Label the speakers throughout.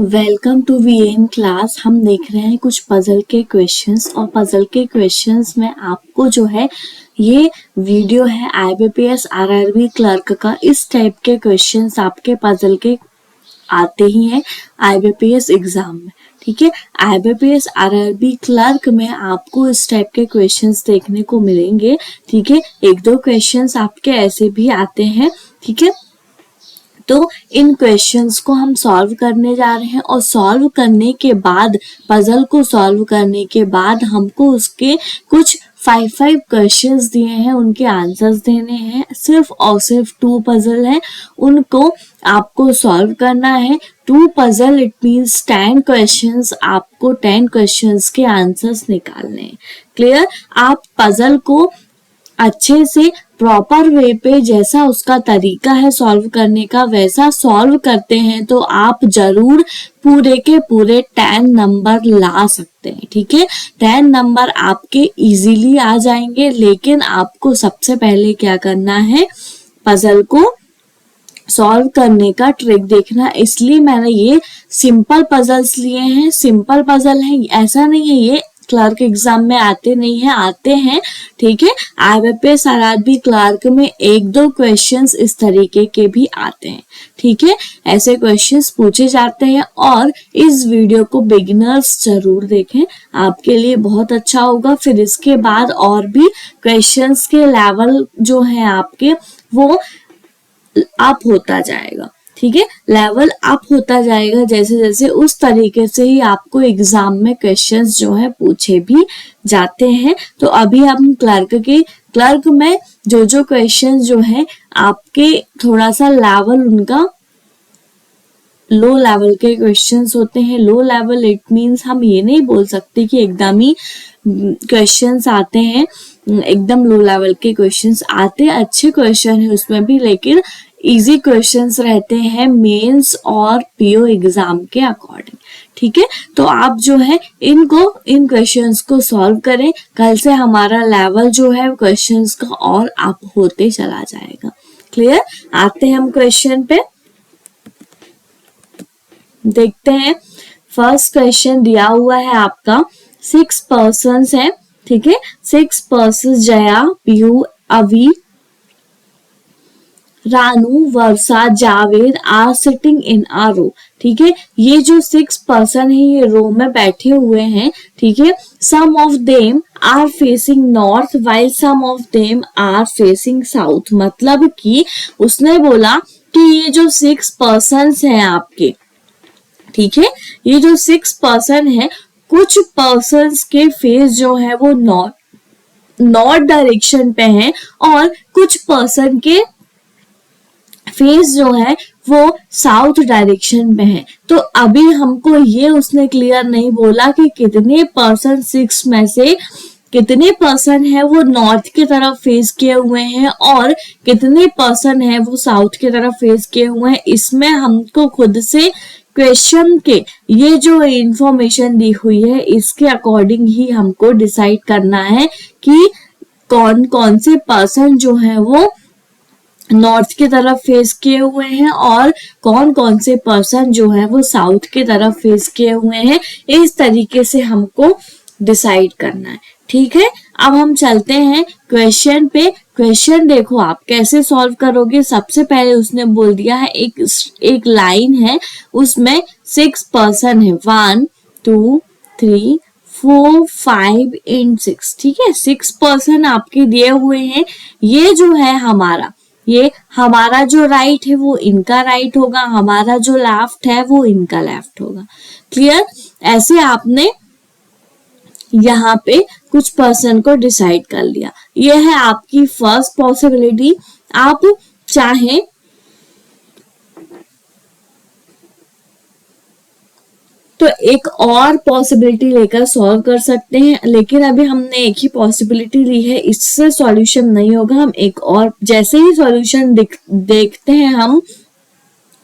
Speaker 1: Welcome to VN class. हम देख रहे हैं कुछ पजल के क्वेश्चंस और पजल के क्वेश्चंस में आपको जो है ये वीडियो है आईबीपीएस आरआरबी क्लर्क का। इस टाइप के क्वेश्चंस आपके पजल के आते ही हैं आईबीपीएस एग्जाम में। ठीक है, आईबीपीएस आरआरबी क्लर्क में आपको इस टाइप के क्वेश्चंस देखने को मिलेंगे। ठीक है, एक दो क्वेश्चंस आपके ऐसे भी आते हैं। ठीक है, तो इन क्वेश्चंस को हम सॉल्व करने जा रहे हैं और सॉल्व करने के बाद पजल को सॉल्व करने के बाद हमको उसके कुछ 5 क्वेश्चंस दिए हैं, उनके आंसर्स देने हैं। सिर्फ और सिर्फ 2 पजल हैं, उनको आपको सॉल्व करना है। 2 पजल इट मींस 10 क्वेश्चंस। आपको 10 क्वेश्चंस के आंसर्स निकालने हैं। क्लियर? आप पजल को अच्छे से प्रॉपर वे पे जैसा उसका तरीका है सॉल्व करने का वैसा सॉल्व करते हैं तो आप जरूर पूरे के पूरे 10 नंबर ला सकते हैं। ठीक है, 10 नंबर आपके इजीली आ जाएंगे, लेकिन आपको सबसे पहले क्या करना है, पजल को सॉल्व करने का ट्रिक देखना। इसलिए मैंने ये सिंपल पजल्स लिए हैं। सिंपल पजल है, ऐसा नहीं है ये क्लर्क एग्जाम में आते नहीं है, आते हैं। ठीक है, आईबीपीएस आरआरबी क्लर्क में 1-2 क्वेश्चंस इस तरीके के भी आते हैं। ठीक है, ऐसे क्वेश्चंस पूछे जाते हैं और इस वीडियो को बिगिनर्स जरूर देखें, आपके लिए बहुत अच्छा होगा। फिर इसके बाद और भी क्वेश्चंस के लेवल जो है आपके वो अप होता जाएगा। ठीक है, लेवल अप होता जाएगा जैसे जैसे, उस तरीके से ही आपको एग्जाम में क्वेश्चंस जो है पूछे भी जाते हैं। तो अभी हम क्लर्क में जो क्वेश्चंस जो है आपके थोड़ा सा लेवल उनका लो लेवल के क्वेश्चंस होते हैं। लो लेवल इट मींस हम ये नहीं बोल सकते कि एकदम ही क्वेश्चंस आते हैं, एकदम लो लेवल के क्वेश्चंस आते हैं। अच्छे क्वेश्चन है उसमें भी, लेकिन इजी क्वेश्चंस रहते हैं मेंस और पीओ एग्जाम के अकॉर्डिंग। ठीक है, तो आप जो है इन क्वेश्चंस को सॉल्व करें। कल से हमारा लेवल जो है क्वेश्चंस का और अप होते चला जाएगा। क्लियर? आते हैं हम क्वेश्चन पे, देखते हैं। फर्स्ट क्वेश्चन दिया हुआ है आपका 6 पर्सन्स है। ठीक है, 6 पर्सन्स जया, पीयू, अवी, रानू, वर्षा, जावेद आर सिटिंग इन आ रो। ठीक है, ये जो 6 पर्सन है ये रो में बैठे हुए हैं। ठीक है, some of them are facing north while some of them are facing south. मतलब कि उसने बोला कि ये जो 6 पर्सन हैं आपके, ठीक है, ये जो 6 पर्सन है, कुछ पर्सन्स के फेस जो है वो नॉर्थ डायरेक्शन पे हैं और कुछ पर्सन के फेस जो है वो साउथ डायरेक्शन में है। तो अभी हमको ये उसने क्लियर नहीं बोला कि कितने पर्सन 6 में से कितने पर्सन है वो नॉर्थ की तरफ फेस किए हुए हैं और कितने पर्सन है वो साउथ की तरफ फेस किए हुए हैं। इसमें हमको खुद से क्वेश्चन के ये जो इंफॉर्मेशन दी हुई है इसके अकॉर्डिंग ही हमको डिसाइड करना है कि कौन कौन से पर्सन जो है वो नॉर्थ की तरफ फेस किए हुए हैं और कौन कौन से पर्सन जो है वो साउथ की तरफ फेस किए हुए हैं। इस तरीके से हमको डिसाइड करना है। ठीक है, अब हम चलते हैं क्वेश्चन पे। क्वेश्चन देखो आप कैसे सॉल्व करोगे। सबसे पहले उसने बोल दिया है एक लाइन है, उसमें 6 पर्सन है, 1 2 3 4 5 एंड 6। ठीक है, 6 पर्सन आपके दिए हुए हैं। ये जो है हमारा जो राइट है वो इनका राइट होगा, हमारा जो लेफ्ट है वो इनका लेफ्ट होगा। क्लियर? ऐसे आपने यहाँ पे कुछ पर्सन को डिसाइड कर लिया। ये है आपकी फर्स्ट पॉसिबिलिटी। आप चाहें तो एक और पॉसिबिलिटी लेकर सॉल्व कर सकते हैं, लेकिन अभी हमने एक ही पॉसिबिलिटी ली है, इससे सॉल्यूशन नहीं होगा। हम एक और जैसे ही सॉल्यूशन देखते हैं हम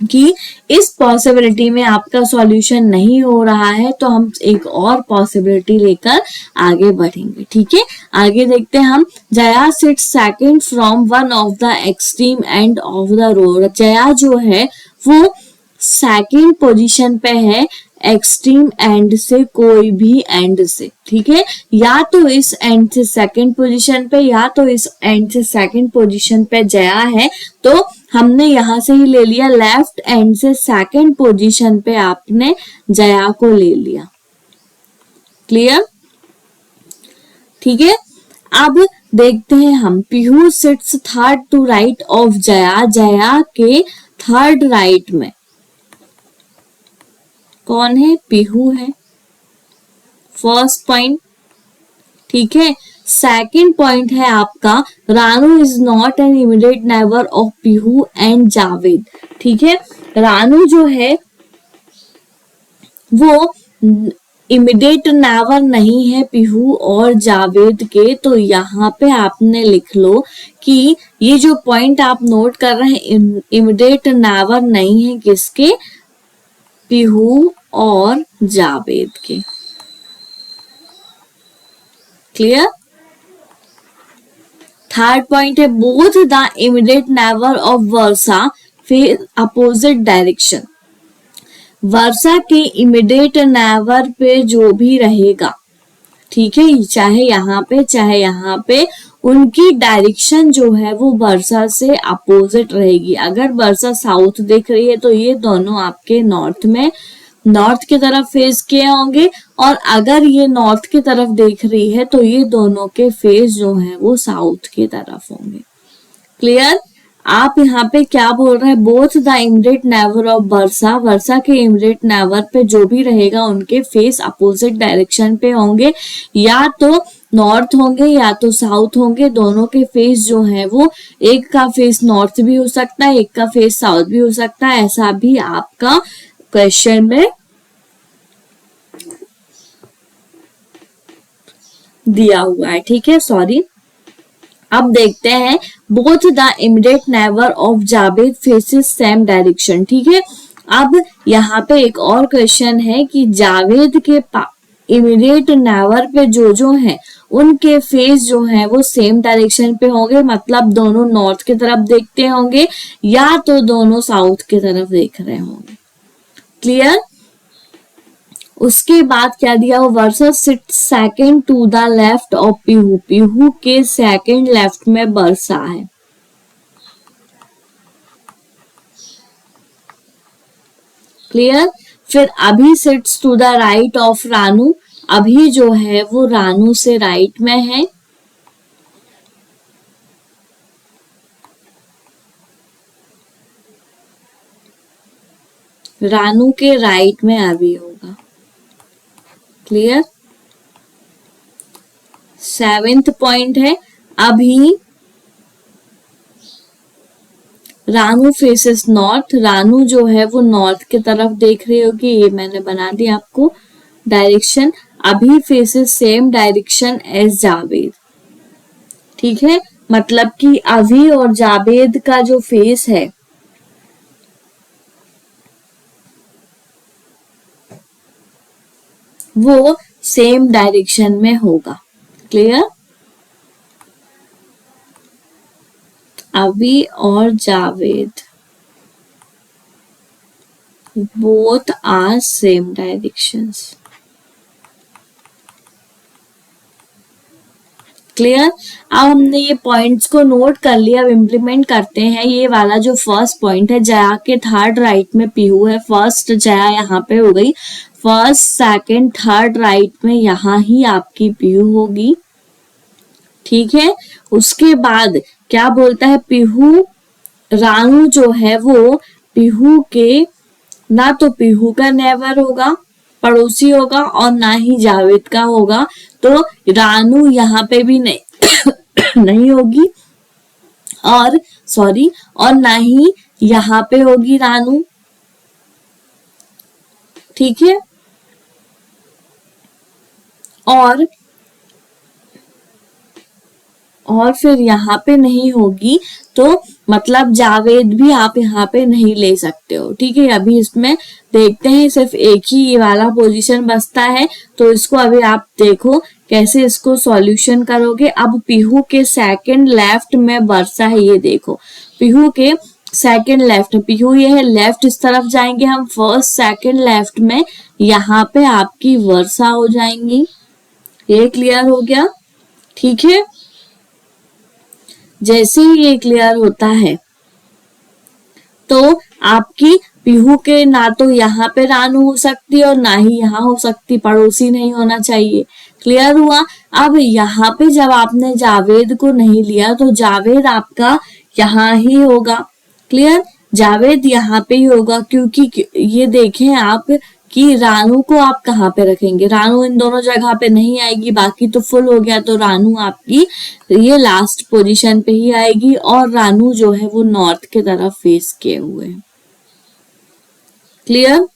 Speaker 1: कि इस पॉसिबिलिटी में आपका सॉल्यूशन नहीं हो रहा है तो हम एक और पॉसिबिलिटी लेकर आगे बढ़ेंगे। ठीक है, आगे देखते हैं हम। Jaya sit second from one of the extreme end of the road. Jaya जो है वो सेकंड पोजीशन पे है एक्सट्रीम एंड से कोई भी एंड से, ठीक है, या तो इस एंड से सेकंड पोजीशन पे या तो इस एंड से सेकंड पोजीशन पे जया है, तो हमने यहां से ही ले लिया, लेफ्ट एंड से सेकंड पोजीशन पे आपने जया को ले लिया। क्लियर? ठीक है, अब देखते हैं हम, Peehu sits third to right of Jaya, Jaya के थर्ड राइट में कौन है? पीहू है, फर्स्ट पॉइंट। ठीक है, सेकंड पॉइंट है आपका, Ranu is not an immediate neighbour of Pihu and Javed. ठीक है, रानू जो है वो इमीडिएट नेबर नहीं है पीहू और जावेद के, तो यहाँ पे आपने लिख लो कि ये जो पॉइंट आप नोट कर रहे हैं इमीडिएट नेबर नहीं है किसके? पीहू और जावेद के। क्लियर? थर्ड पॉइंट है, both the immediate neighbour of Varsha face opposite direction. Varsha के इमीडिएट नेबर पे जो भी रहेगा, ठीक है, चाहे यहाँ पे उनकी डायरेक्शन जो है वो वर्षा से अपोजिट रहेगी। अगर वर्षा साउथ देख रही है तो ये दोनों आपके नॉर्थ की तरफ फेस किए होंगे, और अगर ये नॉर्थ की तरफ देख रही है तो ये दोनों के फेस जो है वो साउथ की तरफ होंगे। क्लियर? आप यहाँ पे क्या बोल रहे हैं? Both the immediate neighbour of Varsha, Varsha के इमीडिएट नेबर पे जो भी रहेगा उनके फेस अपोजिट डायरेक्शन पे होंगे, या तो नॉर्थ होंगे या तो साउथ होंगे। दोनों के फेस जो है वो, एक का फेस नॉर्थ भी हो सकता है, एक का फेस साउथ भी हो सकता है, ऐसा भी आपका क्वेश्चन में दिया हुआ है। ठीक है, सॉरी। अब देखते हैं, both the immediate neighbour of Javed faces same direction. ठीक है, अब यहाँ पे एक और क्वेश्चन है कि जावेद के इमीडिएट नेबर पे जो है उनके फेस जो है वो सेम डायरेक्शन पे होंगे, मतलब दोनों नॉर्थ की तरफ देखते होंगे या तो दोनों साउथ की तरफ देख रहे होंगे। क्लियर? उसके बाद क्या दिया हुआ? Varsha sit second to the left of Pihu, Pihu के सेकंड लेफ्ट में वर्षा है। क्लियर? फिर Abhi sits to the right of Ranu, Abhi जो है वो रानू से राइट में है। रानू के राइट में अभी होगा। क्लियर? सेवेंथ पॉइंट है, अभी रानू फेसेस नॉर्थ, रानू जो है वो नॉर्थ की तरफ देख रही होगी, ये मैंने बना दिया आपको डायरेक्शन। अभी faces same direction as Javed. ठीक है, मतलब कि अभी और जावेद का जो फेस है वो सेम डायरेक्शन में होगा। क्लियर? अभी और Javed both are same directions. Clear? अब हमने ये पॉइंट्स को नोट कर लिया, अब इम्प्लीमेंट करते हैं। ये वाला जो फर्स्ट पॉइंट है, जया के थर्ड राइट में पीहू है, फर्स्ट जया यहाँ पे हो गई, फर्स्ट सेकंड थर्ड राइट में यहाँ ही आपकी पीहू होगी। ठीक है, उसके बाद क्या बोलता है? पीहू, रानू जो है वो पीहू के, ना तो पीहू का नेबर होगा, पड़ोसी होगा, और ना ही जावेद का होगा, तो रानू यहाँ पे भी नहीं नहीं होगी, और सॉरी, और ना ही यहाँ पे होगी रानू। ठीक है, और फिर यहाँ पे नहीं होगी, तो मतलब जावेद भी आप यहाँ पे नहीं ले सकते हो। ठीक है, अभी इसमें देखते हैं, सिर्फ एक ही ये वाला पोजीशन बचता है, तो इसको अभी आप देखो कैसे इसको सॉल्यूशन करोगे। अब पीहू के सेकंड लेफ्ट में वर्षा है, ये देखो, पीहू के सेकंड लेफ्ट में पीहू ये है, लेफ्ट इस तरफ जाएंगे हम, फर्स्ट सेकंड लेफ्ट में यहाँ पे आपकी वर्षा हो जाएंगी। ये क्लियर हो गया, ठीक है। जैसे ही ये क्लियर होता है तो आपकी पीहू के ना तो यहाँ पे रानू हो सकती और ना ही यहाँ हो सकती, पड़ोसी नहीं होना चाहिए। क्लियर हुआ। अब यहाँ पे जब आपने जावेद को नहीं लिया तो जावेद आपका यहाँ ही होगा। क्लियर, जावेद यहाँ पे ही होगा, क्योंकि ये देखें आप कि रानू को आप कहाँ पे रखेंगे, रानू इन दोनों जगह पे नहीं आएगी, बाकी तो फुल हो गया, तो रानू आपकी ये लास्ट पोजीशन पे ही आएगी और रानू जो है वो नॉर्थ के तरफ फेस किए हुए है। क्लियर,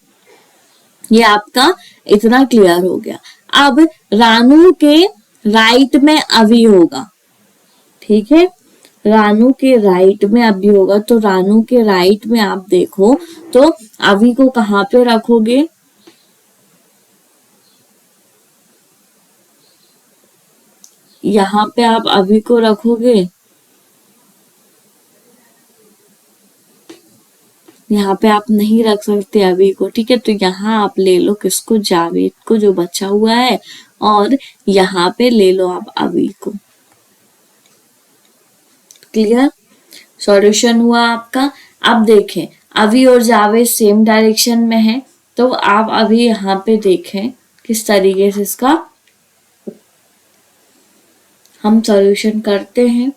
Speaker 1: ये आपका इतना क्लियर हो गया। अब रानू के राइट में अभी होगा, ठीक है, रानू के राइट में अभी होगा, तो रानू के राइट में आप देखो तो अभी को कहाँ पे रखोगे, यहाँ पे आप अभी को रखोगे, यहाँ पे आप नहीं रख सकते अभी को, ठीक है। तो यहाँ आप ले लो किसको, जावेद को जो बचा हुआ है, और यहाँ पे ले लो आप अभी को। क्लियर, सॉल्यूशन हुआ आपका। अब देखें अभी और जावेद सेम डायरेक्शन में है, तो आप अभी यहाँ पे देखें किस तरीके से इसका हम सॉल्यूशन करते हैं।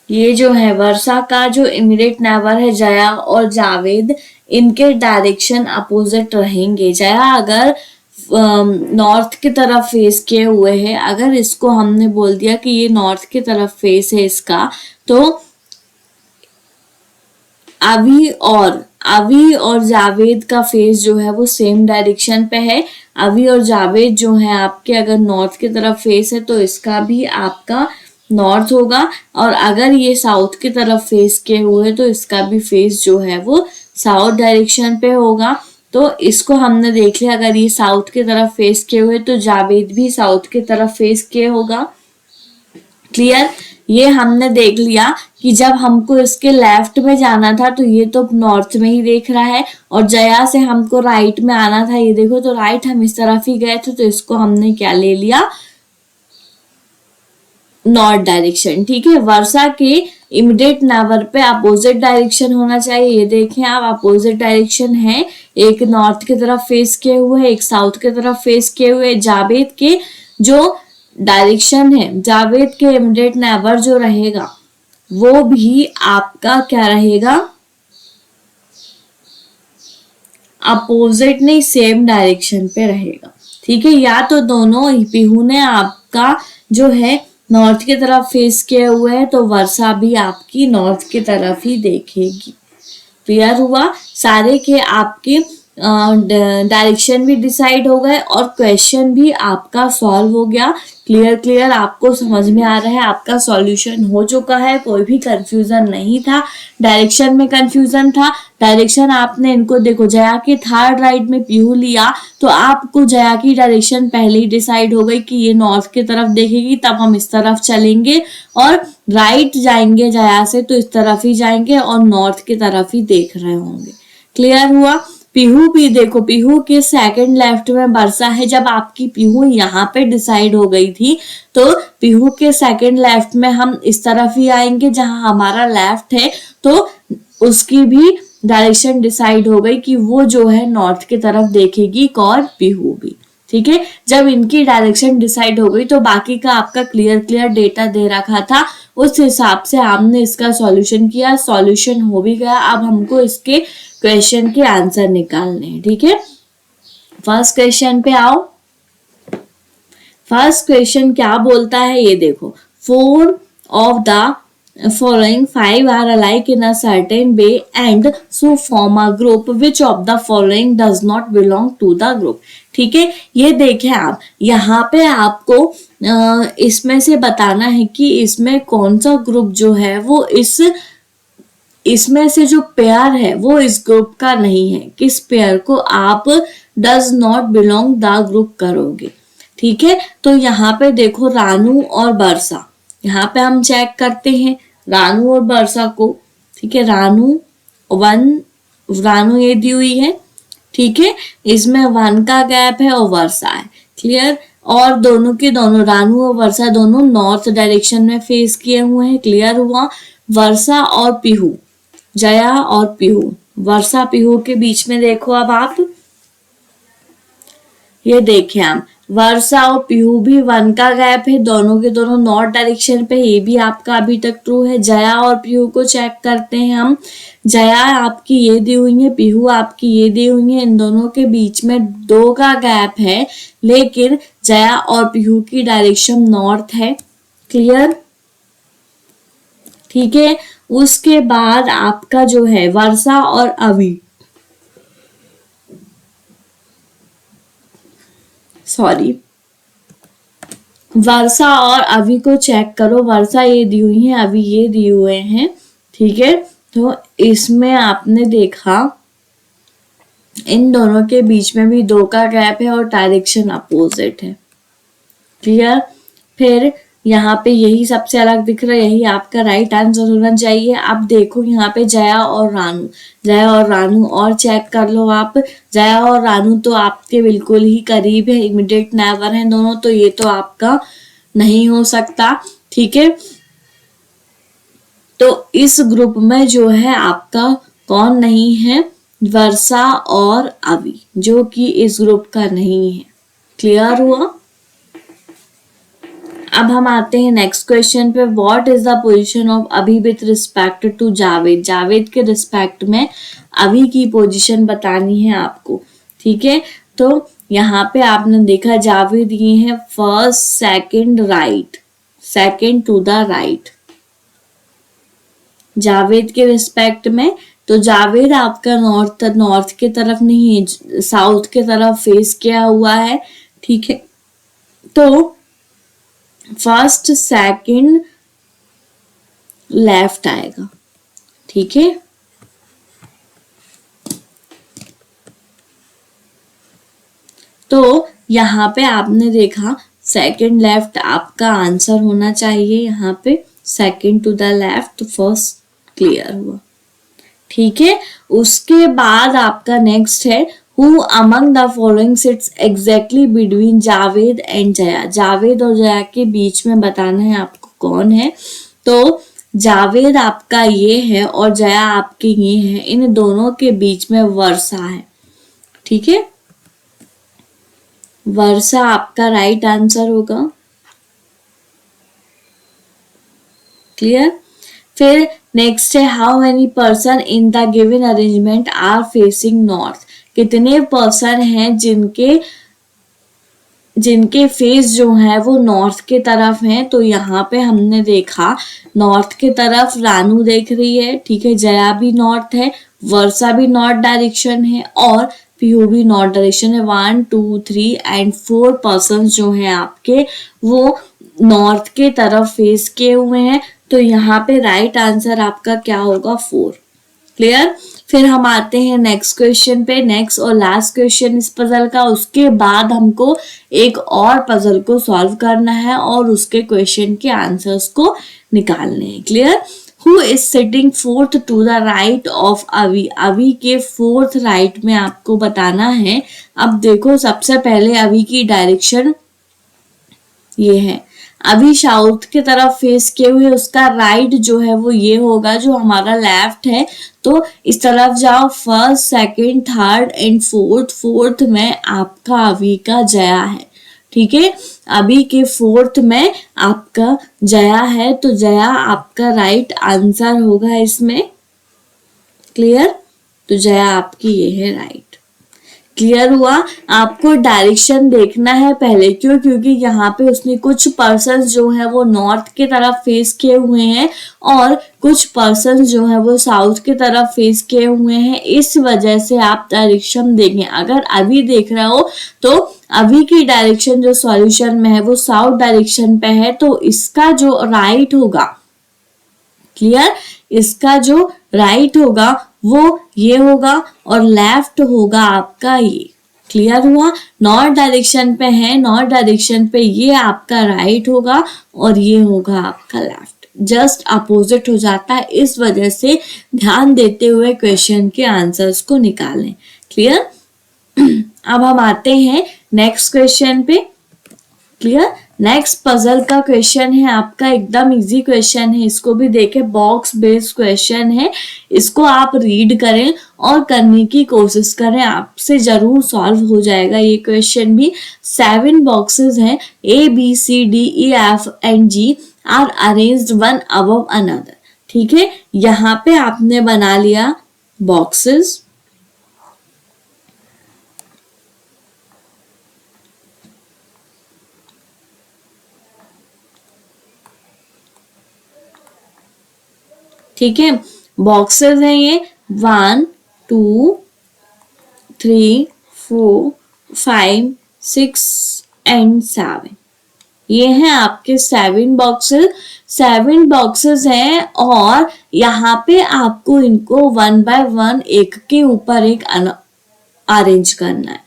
Speaker 1: ये जो है वर्षा का जो इमीडिएट नेबर है जया और जावेद, इनके डायरेक्शन अपोजिट रहेंगे। जया अगर नॉर्थ की तरफ फेस किए हुए है, अगर इसको हमने बोल दिया कि ये नॉर्थ की तरफ फेस है इसका, तो अभी और जावेद का फेस जो है वो सेम डायरेक्शन पे है। अभी और जावेद जो है आपके अगर नॉर्थ की तरफ फेस है तो इसका भी आपका नॉर्थ होगा, और अगर ये साउथ की तरफ फेस किए हुए तो इसका भी फेस जो है वो साउथ डायरेक्शन पे होगा। तो इसको हमने देख लिया, अगर ये साउथ की तरफ फेस किए हुए तो जावेद भी साउथ की तरफ फेस किए होगा। क्लियर, ये हमने देख लिया कि जब हमको इसके लेफ्ट में जाना था तो ये तो नॉर्थ में ही देख रहा है, और जया से हमको राइट में आना था, ये देखो तो राइट हम इस तरफ ही गए थे, तो इसको हमने क्या ले लिया, नॉर्थ डायरेक्शन। ठीक है, वर्षा के इमीडिएट नेबर पे अपोजिट डायरेक्शन होना चाहिए। ये देखें आप, अपोजिट डायरेक्शन है, एक नॉर्थ की तरफ फेस किए हुए, एक साउथ की तरफ फेस किए हुए। जावेद के जो डायरेक्शन है, जावेद के इमीडिएट नेबर जो रहेगा वो भी आपका क्या रहेगा, अपोजिट नहीं सेम डायरेक्शन पे रहेगा। ठीक है, या तो दोनों पीहू ने आपका जो है नॉर्थ की तरफ फेस किए हुए है तो वर्षा भी आपकी नॉर्थ की तरफ ही देखेगी। क्लियर हुआ, सारे के आपके डायरेक्शन भी डिसाइड हो गए और क्वेश्चन भी आपका सॉल्व हो गया। क्लियर आपको समझ में आ रहा है, आपका सॉल्यूशन हो चुका है, कोई भी कंफ्यूजन नहीं था। डायरेक्शन में कंफ्यूजन था, डायरेक्शन आपने इनको देखो, जया के थर्ड राइट में पीहू लिया तो आपको जया की डायरेक्शन पहले ही डिसाइड हो गई कि ये नॉर्थ की तरफ देखेगी, तब हम इस तरफ चलेंगे, और राइट जाएंगे जया से तो इस तरफ ही जाएंगे और नॉर्थ की तरफ ही देख रहे होंगे। क्लियर हुआ। पीहू भी देखो, पीहू के सेकंड लेफ्ट में वर्षा है। जब आपकी पीहू यहाँ पे डिसाइड हो गई थी तो पीहू के सेकंड लेफ्ट में हम इस तरफ ही आएंगे जहां हमारा लेफ्ट है, तो उसकी भी डायरेक्शन डिसाइड हो गई कि वो जो है नॉर्थ की तरफ देखेगी, और पीहू भी। ठीक है, जब इनकी डायरेक्शन डिसाइड हो गई तो बाकी का आपका क्लियर डेटा दे रखा था, उस हिसाब से हमने इसका सॉल्यूशन किया, सॉल्यूशन हो भी गया। अब हमको इसके क्वेश्चन के आंसर निकालने हैं। ठीक है, फर्स्ट क्वेश्चन पे आओ। फर्स्ट क्वेश्चन क्या बोलता है ये देखो, 4 of the following 5 are alike in a certain way and so form a group, which of the following does not belong to the group। ठीक है, ये देखें आप, यहाँ पे आपको इसमें से बताना है कि इसमें कौन सा ग्रुप जो है वो इसमें से जो पेयर है वो इस ग्रुप का नहीं है, किस पेयर को आप does not belong the group करोगे। ठीक है, तो यहाँ पे देखो रानू और बरसा, यहाँ पे हम चेक करते हैं रानू और बरसा को। ठीक है, रानू ये दी हुई है, ठीक है, इसमें 1 का गैप है और वर्षा है। क्लियर, और दोनों के दोनों रानू और वर्षा दोनों नॉर्थ डायरेक्शन में फेस किए हुए हैं। क्लियर हुआ। वर्षा और पीहू, जया और पीहू, वर्षा पीहू के बीच में देखो अब आप ये देखें हम, वर्षा और पीहू भी 1 का गैप है, दोनों के दोनों नॉर्थ डायरेक्शन पे, ये भी आपका अभी तक ट्रू है। जया और पीहू को चेक करते हैं हम, जया आपकी ये दी हुई है, पीहू आपकी ये दी हुई है, इन दोनों के बीच में 2 का गैप है, लेकिन जया और पीहू की डायरेक्शन नॉर्थ है। क्लियर, ठीक है। उसके बाद आपका जो है वर्षा और अभी, सॉरी, वर्षा और अभी को चेक करो, वर्षा ये दी हुई है, अभी ये दिए हुए हैं। ठीक है, तो इसमें आपने देखा इन दोनों के बीच में भी 2 का गैप है और डायरेक्शन अपोजिट है। क्लियर, फिर यहाँ पे यही सबसे अलग दिख रहा है, यही आपका राइट आंसर होना चाहिए। अब देखो यहाँ पे जया और रानू और चेक कर लो आप, जया और रानू तो आपके बिल्कुल ही करीब है, इमीडिएट नेबर हैं दोनों, तो ये तो आपका नहीं हो सकता। ठीक है, तो इस ग्रुप में जो है आपका कौन नहीं है, वर्षा और अभी, जो कि इस ग्रुप का नहीं है। क्लियर हुआ। अब हम आते हैं नेक्स्ट क्वेश्चन पे, what is the position of Abhi with respect to Javed, Javed के रिस्पेक्ट में अभी की पोजीशन बतानी है आपको। ठीक है, तो यहाँ पे आपने देखा जावेद ये है first, second, right, second to the right, Javed के रिस्पेक्ट में। तो जावेद आपका नॉर्थ के तरफ नहीं है, साउथ के तरफ फेस किया हुआ है। ठीक है, तो फर्स्ट, सेकंड, लेफ्ट आएगा। ठीक है, तो यहाँ पे आपने देखा सेकंड लेफ्ट आपका आंसर होना चाहिए, यहाँ पे second to the left, first clear हुआ। ठीक है, उसके बाद आपका नेक्स्ट है Who among the following sits exactly between Javed and Jaya, Javed और जया के बीच में बताना है आपको कौन है। तो जावेद आपका ये है और जया आपके ये है, इन दोनों के बीच में वर्षा है। ठीक है, वर्षा आपका राइट आंसर होगा। क्लियर, फिर नेक्स्ट है how many person in the given arrangement are facing north, कितने पर्सन हैं जिनके फेस जो है वो नॉर्थ के तरफ हैं। तो यहाँ पे हमने देखा नॉर्थ के तरफ रानू देख रही है। ठीक है, जया भी नॉर्थ है, वर्षा भी नॉर्थ डायरेक्शन है और पीयू भी नॉर्थ डायरेक्शन है। 1 2 3 एंड 4 पर्सन जो हैं आपके वो नॉर्थ के तरफ फेस किए हुए हैं। तो यहाँ पे राइट आंसर आपका क्या होगा, 4। क्लियर, फिर हम आते हैं नेक्स्ट क्वेश्चन पे, नेक्स्ट और लास्ट क्वेश्चन इस पजल का। उसके बाद हमको एक और पजल को सॉल्व करना है और उसके क्वेश्चन के आंसर्स को निकालने हैं। Clear, who is sitting fourth to the right of Avi, Avi के फोर्थ राइट में आपको बताना है। अब देखो सबसे पहले अवी की डायरेक्शन ये है, अभी साउथ के तरफ फेस किए हुए, उसका राइट जो है वो ये होगा जो हमारा लेफ्ट है। तो इस तरफ जाओ, first, second, third and fourth, fourth में आपका अभी का जया है। ठीक है, अभी के फोर्थ में आपका जया है, तो जया आपका राइट आंसर होगा इसमें। क्लियर, तो जया आपकी ये है राइट। क्लियर हुआ। आपको डायरेक्शन देखना है पहले, क्यों, क्योंकि यहाँ पे उसने कुछ पर्सन जो है वो नॉर्थ के तरफ फेस किए हुए हैं और कुछ पर्सन जो है वो साउथ के तरफ फेस किए हुए हैं। इस वजह से आप डायरेक्शन देखें। अगर अभी देख रहे हो तो अभी की डायरेक्शन जो सॉल्यूशन में है वो साउथ डायरेक्शन पे है, तो इसका जो राइट होगा, क्लियर, इसका जो राइट होगा वो ये होगा और लेफ्ट होगा आपका ये। क्लियर हुआ? नॉर्थ डायरेक्शन पे है, नॉर्थ डायरेक्शन पे ये आपका राइट होगा और ये होगा आपका लेफ्ट, जस्ट अपोजिट हो जाता है। इस वजह से ध्यान देते हुए क्वेश्चन के आंसर्स को निकालें। क्लियर? अब हम आते हैं नेक्स्ट क्वेश्चन पे। क्लियर? नेक्स्ट पजल का क्वेश्चन है आपका, एकदम इजी क्वेश्चन है, इसको भी देखें, बॉक्स बेस्ड क्वेश्चन है। इसको आप रीड करें और करने की कोशिश करें, आपसे जरूर सॉल्व हो जाएगा ये क्वेश्चन भी। 7 बॉक्सेस हैं, ABCDEFG are arranged one above another. ठीक है, यहाँ पे आपने बना लिया बॉक्सेस, ठीक है, बॉक्सेस हैं ये 1 2 3 4 5 6 एंड 7। ये हैं आपके 7 बॉक्सेस। 7 बॉक्सेस हैं और यहाँ पे आपको इनको 1 बाय 1 एक के ऊपर एक अरेंज करना है।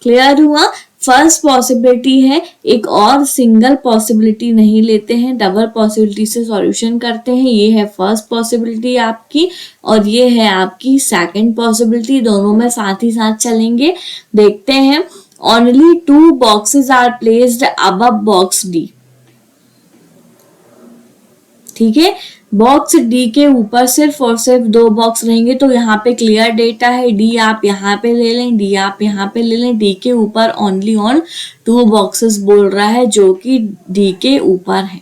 Speaker 1: क्लियर हुआ? फर्स्ट पॉसिबिलिटी है, एक और सिंगल पॉसिबिलिटी नहीं लेते हैं, डबल पॉसिबिलिटी से सॉल्यूशन करते हैं। ये है फर्स्ट पॉसिबिलिटी आपकी और ये है आपकी सेकंड पॉसिबिलिटी, दोनों में साथ ही साथ चलेंगे। देखते हैं। Only 2 boxes are placed above box D. ठीक है, बॉक्स डी के ऊपर सिर्फ और सिर्फ 2 बॉक्स रहेंगे, तो यहाँ पे क्लियर डेटा है, डी आप यहाँ पे ले लें, डी आप यहाँ पे ले लें। डी के ऊपर ओनली ऑन 2 बॉक्सेस बोल रहा है जो कि डी के ऊपर है।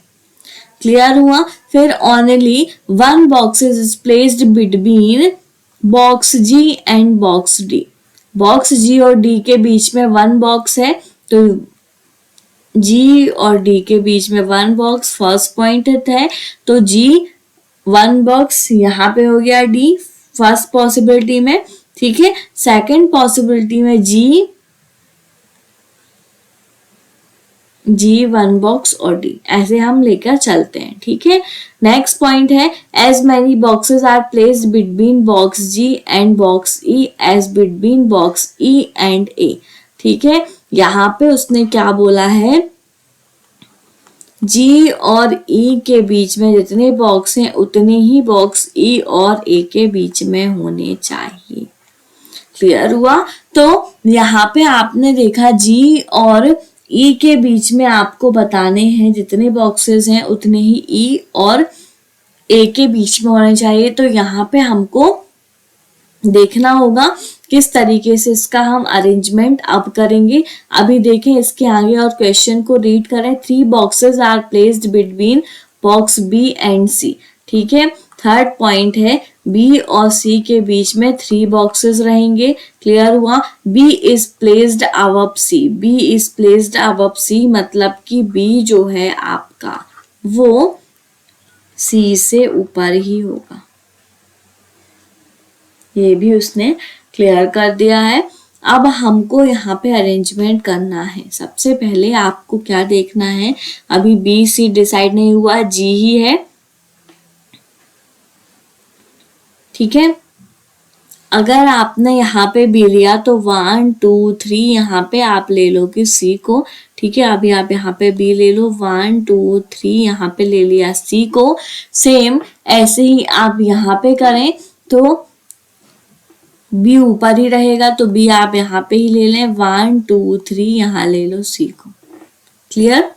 Speaker 1: क्लियर हुआ? फिर only 1 boxes is placed between box G and box D. Box G और डी के बीच में 1 बॉक्स है, तो जी और डी के बीच में 1 बॉक्स फर्स्ट पॉइंट है, तो जी 1 बॉक्स यहाँ पे हो गया डी फर्स्ट पॉसिबिलिटी में। ठीक है, सेकंड पॉसिबिलिटी में जी 1 बॉक्स और डी, ऐसे हम लेकर चलते हैं। ठीक है, नेक्स्ट पॉइंट है as many boxes are placed between box G and box E as between box E and A. ठीक है, यहाँ पे उसने क्या बोला है, जी और ई के बीच में जितने बॉक्स हैं उतने ही बॉक्स ई और ए के बीच में होने चाहिए। क्लियर हुआ? तो यहाँ पे आपने देखा जी और ई के बीच में आपको बताने हैं जितने बॉक्सेस हैं उतने ही ई और ए के बीच में होने चाहिए। तो यहाँ पे हमको देखना होगा किस तरीके से इसका हम अरेंजमेंट अब करेंगे। अभी देखें इसके आगे और क्वेश्चन को रीड करें। 3 boxes are placed between box B and C. ठीक है, थर्ड पॉइंट है बी और सी के बीच में 3 बॉक्सेस रहेंगे। क्लियर हुआ? B is placed above C. B is placed above C मतलब कि बी जो है आपका वो सी से ऊपर ही होगा। ये भी उसने क्लियर कर दिया है। अब हमको यहाँ पे अरेंजमेंट करना है। सबसे पहले आपको क्या देखना है, अभी बी सी डिसाइड नहीं हुआ, जी ही है। ठीक है, अगर आपने यहाँ पे बी लिया तो 1 2 3 यहाँ पे आप ले लोगे सी को। ठीक है, अभी आप यहाँ पे बी ले लो, 1 2 3 यहाँ पे ले लिया सी को। सेम ऐसे ही आप यहाँ पे करें तो बी ऊपर ही रहेगा, तो बी आप यहाँ पे ही ले लें, 1 2 3 यहाँ ले लो सी को। क्लियर?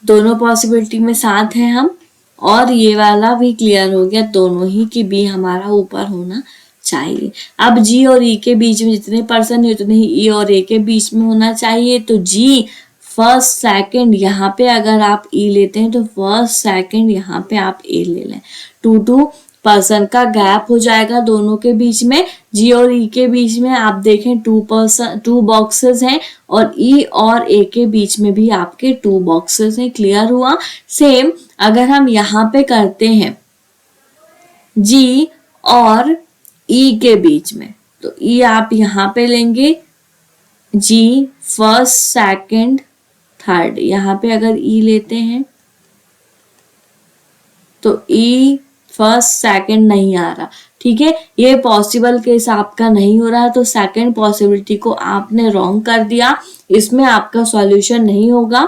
Speaker 1: दोनों पॉसिबिलिटी में साथ हैं हम, और ये वाला भी क्लियर हो गया दोनों ही कि बी हमारा ऊपर होना चाहिए। अब जी और ई के बीच में जितने पर्सन है उतने ही ई और ए के बीच में होना चाहिए। तो जी फर्स्ट सेकंड यहाँ पे अगर आप ई लेते हैं तो फर्स्ट सेकंड यहाँ पे आप ए ले लें। 2 पर्सन का गैप हो जाएगा दोनों के बीच में। जी और ई के बीच में आप देखें 2 बॉक्सेस हैं और ई और ए के बीच में भी आपके 2 बॉक्सेस हैं। क्लियर हुआ? सेम अगर हम यहाँ पे करते हैं जी और ई के बीच में, तो ई आप यहाँ पे लेंगे, जी फर्स्ट सेकंड थर्ड, यहाँ पे अगर ई लेते हैं तो ई फर्स्ट सेकंड नहीं आ रहा, ठीक है, ये पॉसिबल केस आपका नहीं हो रहा है, तो सेकंड पॉसिबिलिटी को आपने रॉन्ग कर दिया, इसमें आपका सॉल्यूशन नहीं होगा।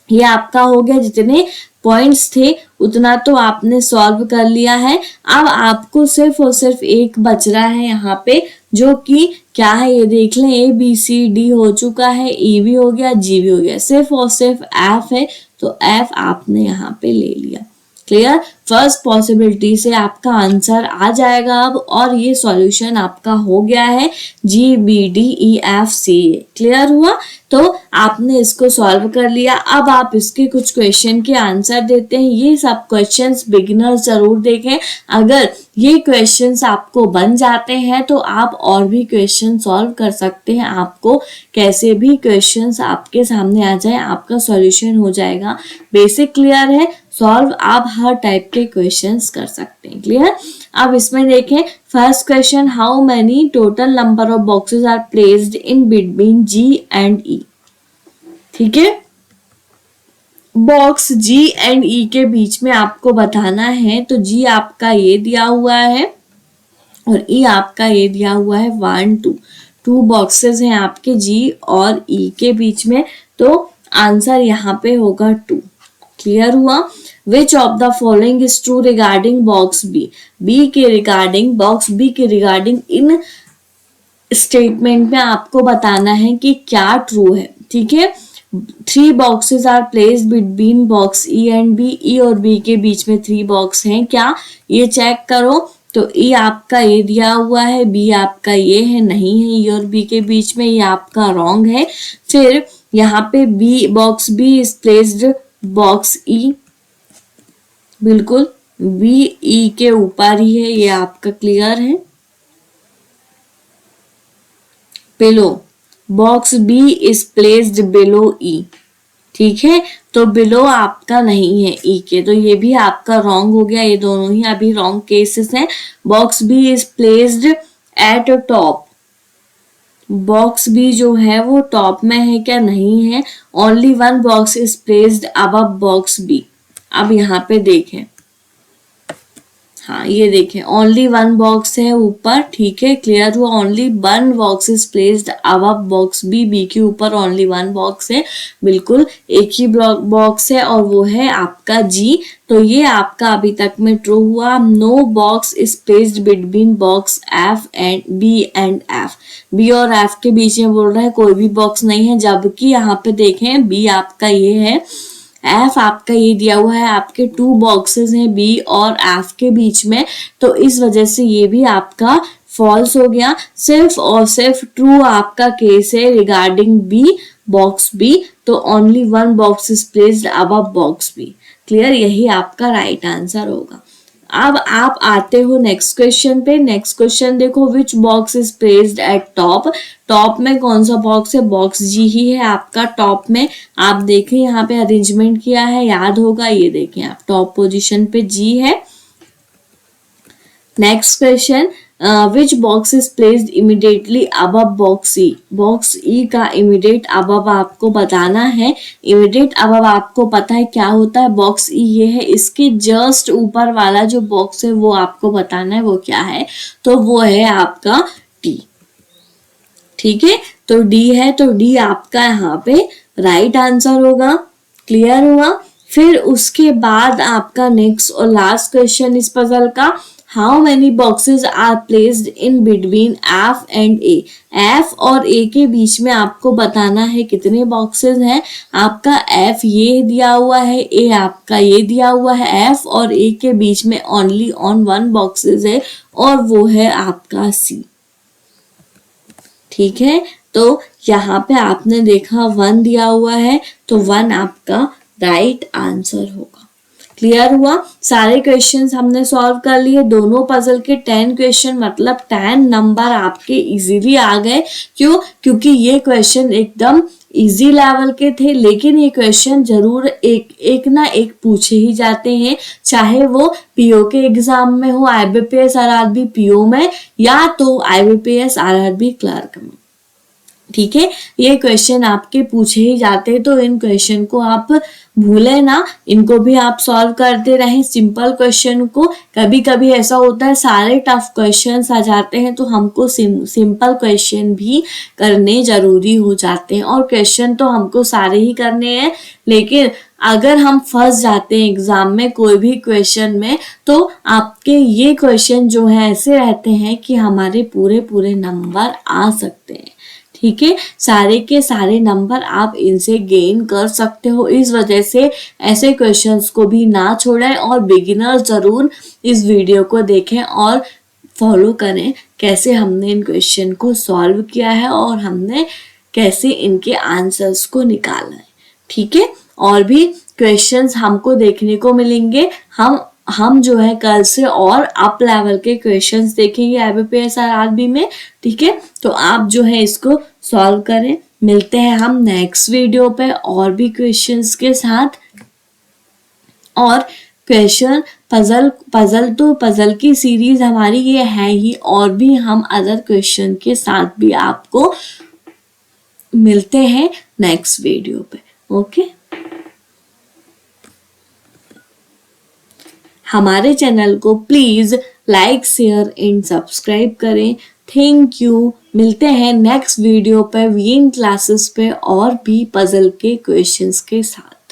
Speaker 1: ये आपका हो गया, जितने पॉइंट्स थे उतना तो आपने सॉल्व कर लिया है। अब आपको सिर्फ और सिर्फ एक बच रहा है यहाँ पे, जो कि क्या है ये देख लें। ए बी सी डी हो चुका है, ई भी हो गया, जी भी हो गया, सिर्फ और सिर्फ एफ है, तो एफ आपने यहाँ पे ले लिया। क्लियर, फर्स्ट पॉसिबिलिटी से आपका आंसर आ जाएगा अब, और ये सॉल्यूशन आपका हो गया है G B D E F C A. Clear हुआ, तो आपने इसको सॉल्व कर लिया। अब आप इसके कुछ क्वेश्चन के आंसर देते हैं। ये सब क्वेश्चंस बिगिनर्स जरूर देखें, अगर ये क्वेश्चंस आपको बन जाते हैं तो आप और भी क्वेश्चन सॉल्व कर सकते हैं। आपको कैसे भी क्वेश्चंस आपके सामने आ जाए, आपका सॉल्यूशन हो जाएगा। बेसिक क्लियर है, सॉल्व आप हर टाइप के क्वेश्चंस कर सकते हैं। क्लियर, अब इसमें देखें first question, how many total number of boxes are placed in between G and E. ठीक है, बॉक्स जी एंड ई के बीच में आपको बताना है, तो जी आपका ये दिया हुआ है और ई आपका ये दिया हुआ है 1 2, 2 बॉक्सेस हैं आपके जी और ई के बीच में, तो आंसर यहाँ पे होगा 2। क्लियर हुआ, which of the following is true regarding box B, B के रिगार्डिंग, बॉक्स बी के रिगार्डिंग इन स्टेटमेंट में आपको बताना है कि क्या ट्रू है। ठीक है, 3 boxes are placed between box E and B, E और बी के बीच में 3 बॉक्स हैं क्या, ये चेक करो। तो ई आपका ये दिया हुआ है, बी आपका ये है, नहीं है ई और बी के बीच में, ये आपका रॉन्ग है। फिर यहाँ पे B, box B is placed box E, बिल्कुल बी ई के ऊपर ही है, ये आपका क्लियर है। Below, box B is placed below E, ठीक है, तो बिलो आपका नहीं है ई के, तो ये भी आपका रॉन्ग हो गया। ये दोनों ही अभी रॉन्ग केसेस हैं। Box B is placed at top, box B जो है वो टॉप में है क्या, नहीं है। Only 1 box is placed above box B, अब यहाँ पे देखें, हाँ ये देखें, ओनली 1 बॉक्स है ऊपर, ठीक है, क्लियर हुआ। Only 1 box is placed above box B, B के ऊपर ओनली 1 बॉक्स है, बिल्कुल एक ही बॉक्स है और वो है आपका जी, तो ये आपका अभी तक में ट्रू हुआ। No box is placed between box F and B and F, B और एफ के बीच में बोल रहा है कोई भी बॉक्स नहीं है, जबकि यहाँ पे देखें बी आपका ये है, एफ आपका ये दिया हुआ है, आपके 2 बॉक्सेस हैं बी और एफ के बीच में, तो इस वजह से ये भी आपका फॉल्स हो गया। सिर्फ और सिर्फ ट्रू आपका केस है रिगार्डिंग बी, बॉक्स बी, तो only 1 box is placed above box B. Clear, यही आपका राइट आंसर होगा। अब आप आते हो नेक्स्ट क्वेश्चन पे। नेक्स्ट क्वेश्चन देखो, which box is placed at top, top में कौन सा बॉक्स है, बॉक्स जी ही है आपका टॉप में। आप देखें यहाँ पे अरेंजमेंट किया है, याद होगा, ये देखें आप टॉप पोजीशन पे जी है। Next question, which box is placed immediately above box E, box E का इमीडिएट अबव आपको बताना है। इमीडिएट अबव आपको पता है क्या होता है, बॉक्स ई ये है, इसके जस्ट ऊपर वाला जो बॉक्स है वो आपको बताना है वो क्या है, तो वो है आपका टी। ठीक है, तो डी है, तो डी आपका यहाँ पे राइट आंसर होगा। क्लियर हुआ, फिर उसके बाद आपका नेक्स्ट और लास्ट क्वेश्चन इस पजल का, how many boxes are placed in between F and A, F और ए के बीच में आपको बताना है कितने बॉक्सेस हैं। आपका एफ ये दिया हुआ है, ए आपका ये दिया हुआ है, एफ और ए के बीच में ओनली ऑन 1 बॉक्सेस है और वो है आपका सी। ठीक है, तो यहाँ पे आपने देखा 1 दिया हुआ है, तो 1 आपका राइट आंसर होगा। क्लियर हुआ, सारे क्वेश्चंस हमने सॉल्व कर लिए, दोनों पजल के 10 क्वेश्चन, मतलब 10 नंबर आपके इजीली आ गए। क्यों, क्योंकि ये क्वेश्चन एकदम इजी लेवल के थे, लेकिन ये क्वेश्चन जरूर एक ना एक पूछे ही जाते हैं, चाहे वो पीओ के एग्जाम में हो, आईबीपीएस आरआरबी पीओ में, या तो आईबीपीएस आरआरबी क्लर्क में। ठीक है, ये क्वेश्चन आपके पूछे ही जाते हैं, तो इन क्वेश्चन को आप भूले ना, इनको भी आप सॉल्व करते रहें सिंपल क्वेश्चन को। कभी कभी ऐसा होता है सारे टफ क्वेश्चंस आ जाते हैं तो हमको सिंपल क्वेश्चन भी करने जरूरी हो जाते हैं, और क्वेश्चन तो हमको सारे ही करने हैं, लेकिन अगर हम फंस जाते हैं एग्जाम में कोई भी क्वेश्चन में, तो आपके ये क्वेश्चन जो है ऐसे रहते हैं कि हमारे पूरे पूरे नंबर आ सकते हैं। ठीक है, सारे के सारे नंबर आप इनसे गेन कर सकते हो। इस वजह से ऐसे क्वेश्चंस को भी ना छोड़ें, और बिगिनर्स जरूर इस वीडियो को देखें और फॉलो करें कैसे हमने इन क्वेश्चन को सॉल्व किया है और हमने कैसे इनके आंसर्स को निकाला है। ठीक है, और भी क्वेश्चंस हमको देखने को मिलेंगे। हम जो है कल से और अप लेवल के क्वेश्चंस देखेंगे IBPS RRB में। ठीक है, तो आप जो है इसको सॉल्व करें। मिलते हैं हम नेक्स्ट वीडियो पे और भी क्वेश्चंस के साथ। और क्वेश्चन पजल की सीरीज हमारी ये है ही, और भी हम अदर क्वेश्चन के साथ भी आपको मिलते हैं नेक्स्ट वीडियो पे। ओके, हमारे चैनल को please like share and subscribe करें। Thank you. मिलते हैं नेक्स्ट वीडियो पे वीइंग क्लासेस पे और भी पजल के क्वेश्चंस के साथ।